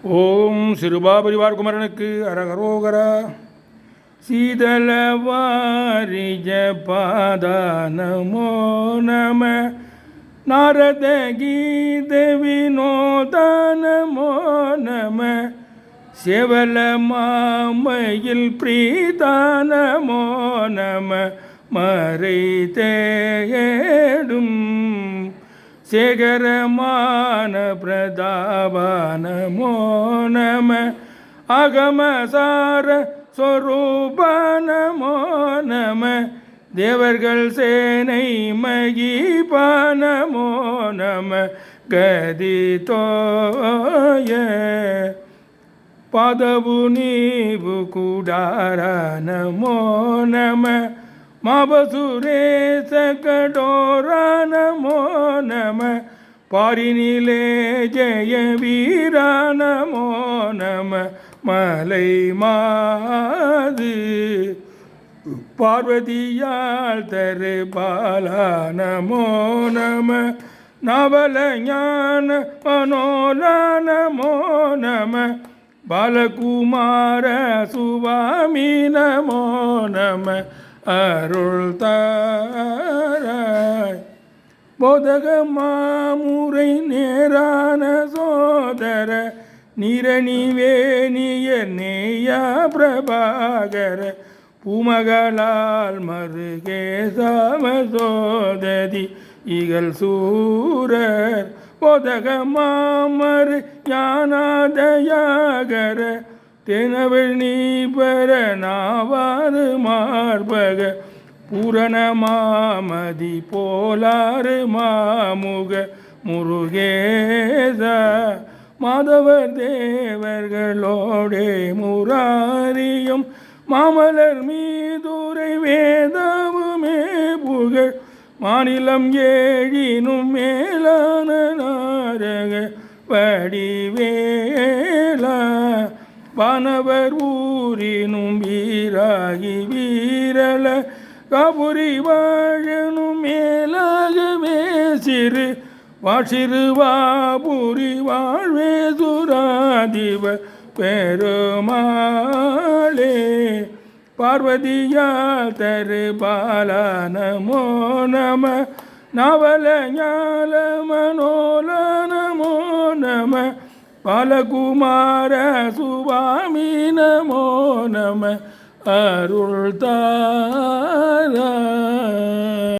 ஓம் சிறுபாபரிவார் குமரனுக்கு அரகரோகரா. சீதள வாரிஜ பாதானமோ நம. நாரத கீத வினோதானமோ நம. செவல மாமையில் பிரீதானமோ நம. மறை தேடும் சேகரமான பிரதாபானமோ நம. அகமசார ஸ்வரூபானமோ நம. தேவர்கள் சேனை மகிபானமோ நம. கதிதோய பாதவு நீவு கூடாரானமோ நம. மாபசுரேச கடோரானமோ நம. பாரினிலே ஜெய வீரானமோ நம. மலை மாது பார்வதியால் தரு பாலானமோ நம. நவல ஞான மனோலானமோ நம. பாலகுமார சுவாமி நமோ நம. அருள் தாராய் போதக மாமுறை நேரான சோதர. நிரணிவேணிய நேயா பிரபாகர. பூமகளால் மருகே சமசோததி இகல் சூரர். போதக மாமரு ஞானாதயாகர. தெனவள் நீபர நாவாறு மார்பக. பூரண மாமதி போலாறு மாமுக முருகேச. மாதவர் தேவர்களோடே முராரியும் மாமலர் மீதுரை வேதவுமே புகழ். மாநிலம் ஏழினும் மேலான நாரக வடிவேலா. வானவர் ஊரினும் வீராகி வீரல. காபுரி வாழனும் மேலாகவே சிறு வாசிறு வாபுரி வாழ்வே சுராதிவ பெருமாளே. பார்வதியா தரு பாலானமோ நம. நவல ஞால மனோலானமோ நம. பாலகுமார சுவாமி நமோ நம. அருள் தாரா.